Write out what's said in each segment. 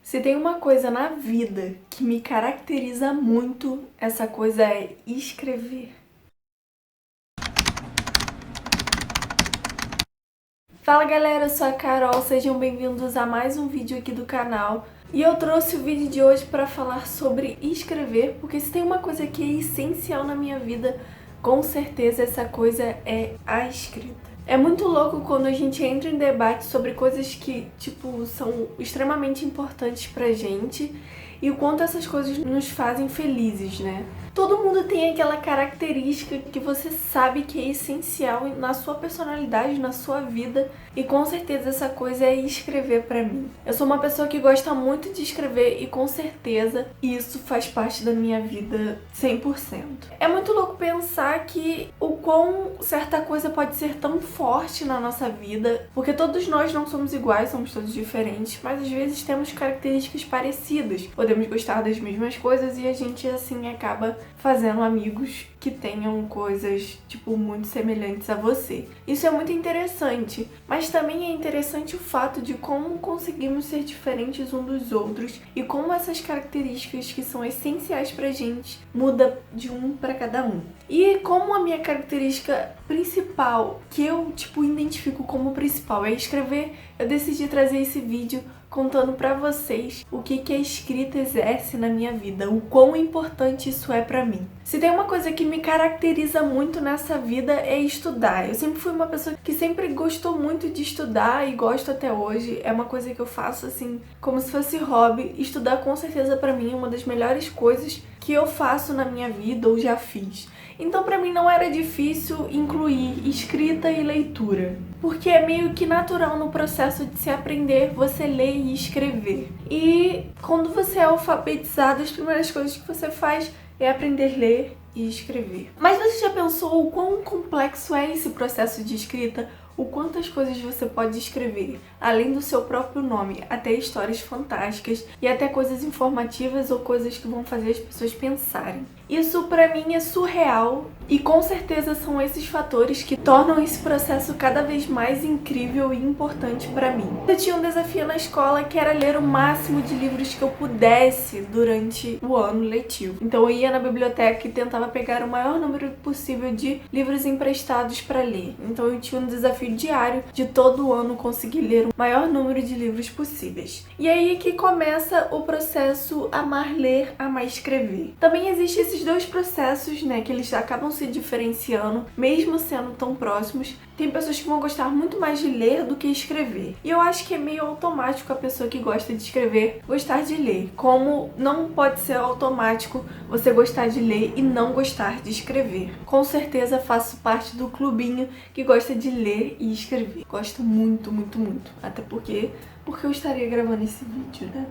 Se tem uma coisa na vida que me caracteriza muito, essa coisa é escrever. Fala galera, eu sou a Carol, sejam bem-vindos a mais um vídeo aqui do canal. E eu trouxe o vídeo de hoje para falar sobre escrever, porque se tem uma coisa que é essencial na minha vida, com certeza essa coisa é a escrita. É muito louco quando a gente entra em debate sobre coisas que, são extremamente importantes pra gente e o quanto essas coisas nos fazem felizes, né? Todo mundo tem aquela característica que você sabe que é essencial na sua personalidade, na sua vida, e com certeza essa coisa é escrever pra mim. Eu sou uma pessoa que gosta muito de escrever e com certeza isso faz parte da minha vida 100%. É muito louco pensar que o quão certa coisa pode ser tão forte na nossa vida, porque todos nós não somos iguais, somos todos diferentes, mas às vezes temos características parecidas. Podemos gostar das mesmas coisas e a gente assim acaba fazendo amigos que tenham coisas, muito semelhantes a você. Isso é muito interessante, mas também é interessante o fato de como conseguimos ser diferentes uns dos outros e como essas características que são essenciais pra gente muda de um pra cada um. E como a minha característica principal, que eu, identifico como principal, é escrever, eu decidi trazer esse vídeo contando pra vocês o que a escrita exerce na minha vida, o quão importante isso é pra mim. Se tem uma coisa que me caracteriza muito nessa vida é estudar. Eu sempre fui uma pessoa que sempre gostou muito de estudar e gosto até hoje. É uma coisa que eu faço assim, como se fosse hobby. Estudar com certeza pra mim é uma das melhores coisas que eu faço na minha vida ou já fiz. Então pra mim não era difícil incluir escrita e leitura, porque é meio que natural no processo de se aprender você ler e escrever. E quando você é alfabetizado, as primeiras coisas que você faz é aprender a ler e escrever. Mas você já pensou o quão complexo é esse processo de escrita? O quantas coisas você pode escrever, além do seu próprio nome, até histórias fantásticas e até coisas informativas ou coisas que vão fazer as pessoas pensarem. Isso pra mim é surreal e com certeza são esses fatores que tornam esse processo cada vez mais incrível e importante pra mim. Eu tinha um desafio na escola que era ler o máximo de livros que eu pudesse durante o ano letivo. Então eu ia na biblioteca e tentava pegar o maior número possível de livros emprestados pra ler. Então eu tinha um desafio diário de todo ano conseguir ler o maior número de livros possíveis. E aí que começa o processo amar ler, amar escrever. Também existe esses dois processos, né, que eles acabam se diferenciando, mesmo sendo tão próximos. Tem pessoas que vão gostar muito mais de ler do que escrever. E eu acho que é meio automático a pessoa que gosta de escrever gostar de ler. Como não pode ser automático você gostar de ler e não gostar de escrever. Com certeza faço parte do clubinho que gosta de ler e escrever. Gosto muito, muito, muito. Até porque eu estaria gravando esse vídeo, né?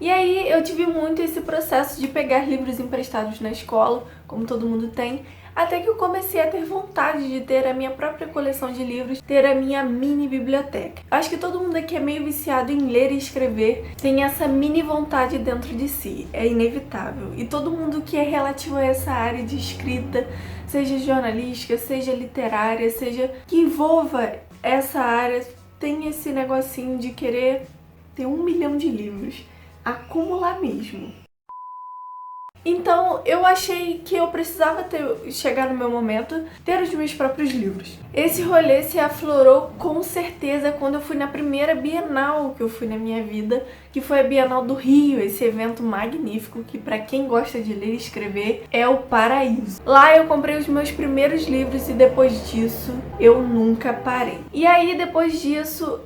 E aí eu tive muito esse processo de pegar livros emprestados na escola, como todo mundo tem, até que eu comecei a ter vontade de ter a minha própria coleção de livros, ter a minha mini biblioteca. Acho que todo mundo aqui é meio viciado em ler e escrever, tem essa mini vontade dentro de si, é inevitável. E todo mundo que é relativo a essa área de escrita, seja jornalística, seja literária, seja que envolva essa área, tem esse negocinho de querer ter 1 milhão de livros. Acumular mesmo. Então eu achei que eu precisava chegar no meu momento, ter os meus próprios livros. Esse rolê se aflorou com certeza quando eu fui na primeira Bienal que eu fui na minha vida, que foi a Bienal do Rio, esse evento magnífico que pra quem gosta de ler e escrever é o paraíso. Lá eu comprei os meus primeiros livros e depois disso eu nunca parei. E aí depois disso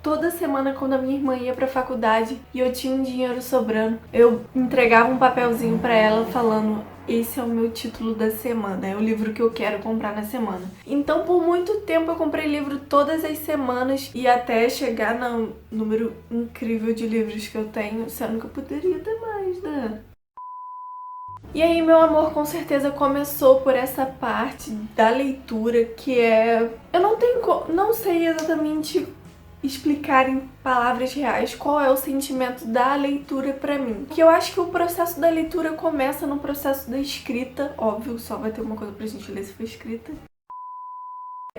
toda semana, quando a minha irmã ia pra faculdade e eu tinha um dinheiro sobrando, eu entregava um papelzinho pra ela falando: esse é o meu título da semana, é o livro que eu quero comprar na semana. Então por muito tempo eu comprei livro todas as semanas e até chegar no número incrível de livros que eu tenho, sendo que eu poderia ter mais, né? E aí meu amor com certeza começou por essa parte da leitura que é... Eu não sei exatamente explicar em palavras reais qual é o sentimento da leitura pra mim. Que eu acho que o processo da leitura começa no processo da escrita. Óbvio, só vai ter uma coisa pra gente ler se for escrita.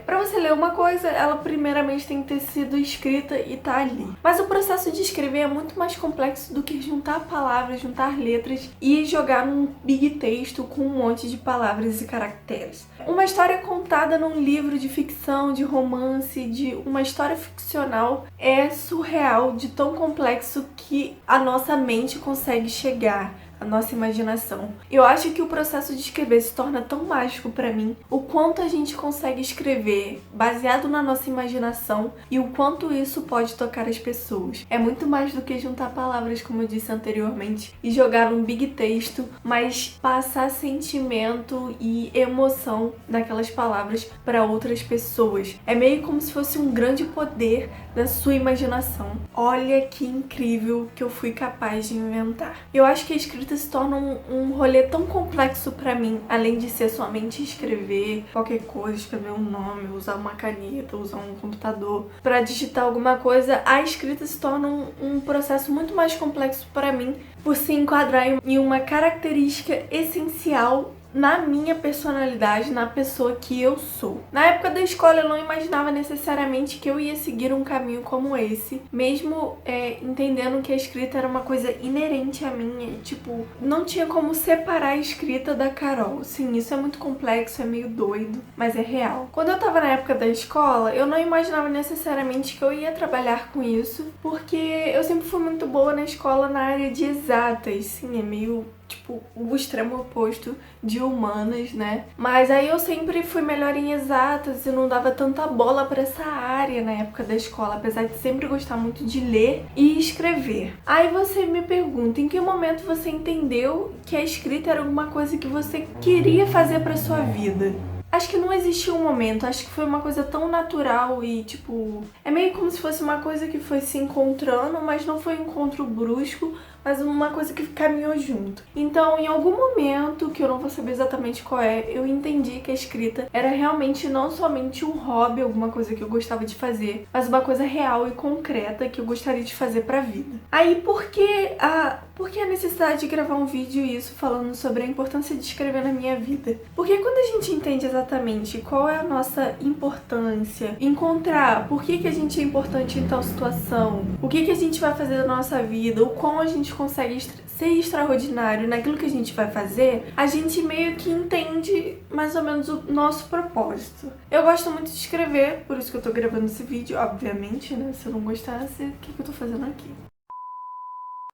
Pra você ler uma coisa, ela primeiramente tem que ter sido escrita e tá ali. Mas o processo de escrever é muito mais complexo do que juntar palavras, juntar letras e jogar num big texto com um monte de palavras e caracteres. Uma história contada num livro de ficção, de romance, de uma história ficcional é surreal, de tão complexo que a nossa mente consegue chegar, a nossa imaginação. Eu acho que o processo de escrever se torna tão mágico pra mim, o quanto a gente consegue escrever baseado na nossa imaginação e o quanto isso pode tocar as pessoas. É muito mais do que juntar palavras, como eu disse anteriormente, e jogar um big texto, mas passar sentimento e emoção naquelas palavras para outras pessoas. É meio como se fosse um grande poder da sua imaginação. Olha que incrível que eu fui capaz de inventar. Eu acho que a escrita se torna um rolê tão complexo pra mim, além de ser somente escrever qualquer coisa, escrever um nome, usar uma caneta, usar um computador pra digitar alguma coisa. A escrita se torna um processo muito mais complexo pra mim, por se enquadrar em uma característica essencial na minha personalidade, na pessoa que eu sou. Na época da escola eu não imaginava necessariamente que eu ia seguir um caminho como esse, mesmo entendendo que a escrita era uma coisa inerente a mim, tipo, não tinha como separar a escrita da Carol. Sim, isso é muito complexo, é meio doido, mas é real. Quando eu tava na época da escola, eu não imaginava necessariamente que eu ia trabalhar com isso, porque eu sempre fui muito boa na escola na área de exatas. Sim, é meio tipo, o extremo oposto de humanas, né? Mas aí eu sempre fui melhor em exatas e não dava tanta bola pra essa área na época da escola, apesar de sempre gostar muito de ler e escrever. Aí você me pergunta, em que momento você entendeu que a escrita era alguma coisa que você queria fazer pra sua vida? Acho que não existiu um momento, acho que foi uma coisa tão natural e, tipo, é meio como se fosse uma coisa que foi se encontrando, mas não foi um encontro brusco, mas uma coisa que caminhou junto. Então, em algum momento, que eu não vou saber exatamente qual é, eu entendi que a escrita era realmente não somente um hobby, alguma coisa que eu gostava de fazer, mas uma coisa real e concreta que eu gostaria de fazer pra vida. Aí, por que a necessidade de gravar um vídeo isso falando sobre a importância de escrever na minha vida? Porque quando a gente entende exatamente qual é a nossa importância, encontrar por que a gente é importante em tal situação, o que a gente vai fazer da nossa vida, o quão a gente consegue ser extraordinário naquilo que a gente vai fazer, a gente meio que entende mais ou menos o nosso propósito. Eu gosto muito de escrever, por isso que eu tô gravando esse vídeo, obviamente, né? Se eu não gostasse, o que eu tô fazendo aqui?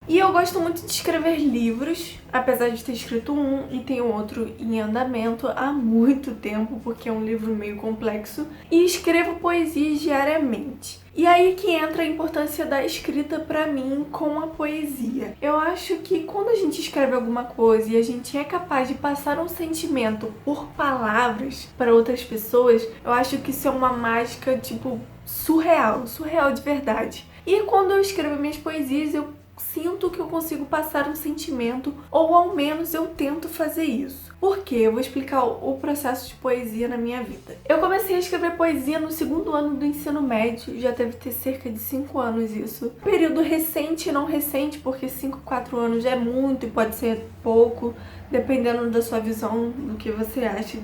E eu gosto muito de escrever livros, apesar de ter escrito um e tem outro em andamento há muito tempo, porque é um livro meio complexo, e escrevo poesias diariamente. E aí que entra a importância da escrita pra mim com a poesia. Eu acho que quando a gente escreve alguma coisa e a gente é capaz de passar um sentimento por palavras para outras pessoas, eu acho que isso é uma mágica, tipo, surreal de verdade. E quando eu escrevo minhas poesias, eu sinto que eu consigo passar um sentimento, ou ao menos eu tento fazer isso. Por quê? Eu vou explicar o processo de poesia na minha vida. Eu comecei a escrever poesia no 2º ano do ensino médio, já deve ter cerca de 5 anos isso. Período recente e não recente, porque 5, 4 anos já é muito e pode ser pouco, dependendo da sua visão, do que você acha,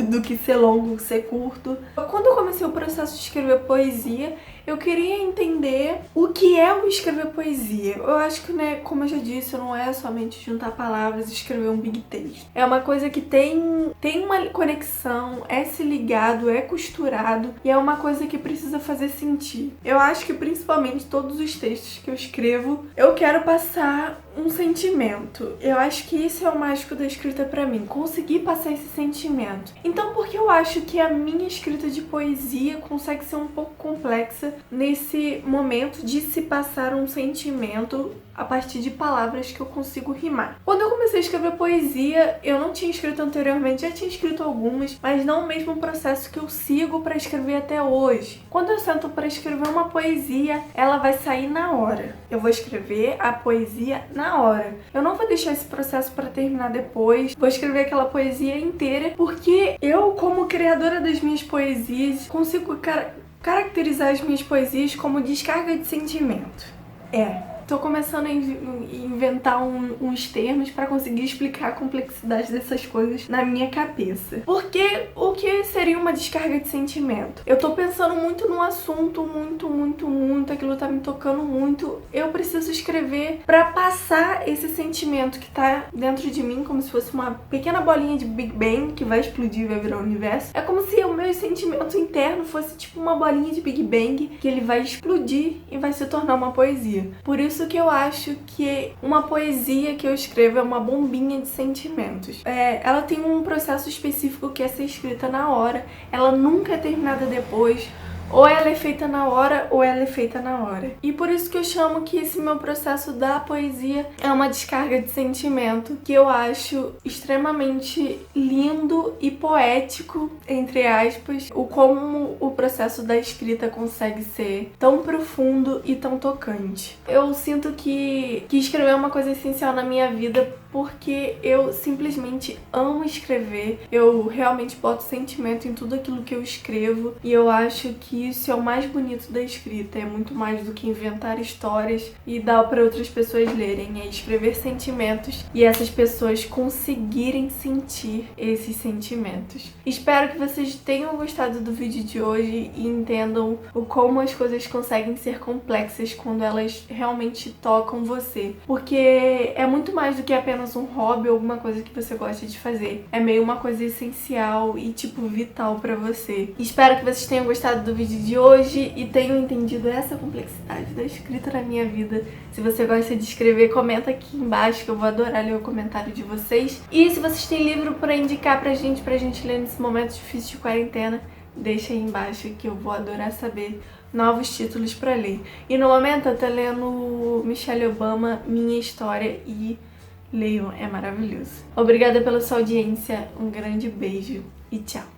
do que ser longo, ser curto. Quando eu comecei o processo de escrever poesia, eu queria entender o que é o escrever poesia. Eu acho que, né, como eu já disse, não é somente juntar palavras e escrever um big texto. É uma coisa que tem uma conexão, é se ligado, é costurado e é uma coisa que precisa fazer sentir. Eu acho que principalmente todos os textos que eu escrevo, eu quero passar um sentimento. Eu acho que isso é o mágico da escrita pra mim, conseguir passar esse sentimento. Então, porque eu acho que a minha escrita de poesia consegue ser um pouco complexa nesse momento de se passar um sentimento a partir de palavras que eu consigo rimar. Quando eu comecei a escrever poesia, eu não tinha escrito anteriormente, já tinha escrito algumas, mas não o mesmo processo que eu sigo para escrever até hoje. Quando eu sento para escrever uma poesia, ela vai sair na hora. Eu vou escrever a poesia na hora. Eu não vou deixar esse processo para terminar depois. Vou escrever aquela poesia inteira, porque eu, como criadora das minhas poesias, consigo caracterizar as minhas poesias como descarga de sentimento. tô começando a inventar uns termos pra conseguir explicar a complexidade dessas coisas na minha cabeça. Porque o que seria uma descarga de sentimento? Eu tô pensando muito num assunto, muito, aquilo tá me tocando muito. Eu preciso escrever pra passar esse sentimento que tá dentro de mim, como se fosse uma pequena bolinha de Big Bang que vai explodir e vai virar o universo. É como se o meu sentimento interno fosse tipo uma bolinha de Big Bang que ele vai explodir e vai se tornar uma poesia. Por isso que eu acho que uma poesia que eu escrevo é uma bombinha de sentimentos. Ela tem um processo específico que é ser escrita na hora, ela nunca é terminada depois. Ou ela é feita na hora, ou ela é feita na hora. E por isso que eu chamo que esse meu processo da poesia é uma descarga de sentimento que eu acho extremamente lindo e poético, entre aspas, o como o processo da escrita consegue ser tão profundo e tão tocante. Eu sinto que escrever é uma coisa essencial na minha vida porque eu simplesmente amo escrever, eu realmente boto sentimento em tudo aquilo que eu escrevo e eu acho que isso é o mais bonito da escrita, é muito mais do que inventar histórias e dar para outras pessoas lerem, é escrever sentimentos e essas pessoas conseguirem sentir esses sentimentos. Espero que vocês tenham gostado do vídeo de hoje e entendam o como as coisas conseguem ser complexas quando elas realmente tocam você, porque é muito mais do que apenas um hobby ou alguma coisa que você gosta de fazer. É meio uma coisa essencial e, tipo, vital pra você. Espero que vocês tenham gostado do vídeo de hoje e tenham entendido essa complexidade da escrita na minha vida. Se você gosta de escrever, comenta aqui embaixo que eu vou adorar ler o comentário de vocês. E se vocês têm livro pra indicar pra gente ler nesse momento difícil de quarentena, deixa aí embaixo que eu vou adorar saber novos títulos pra ler. E no momento eu tô lendo Michelle Obama, Minha História, e leiam, é maravilhoso. Obrigada pela sua audiência, um grande beijo e tchau!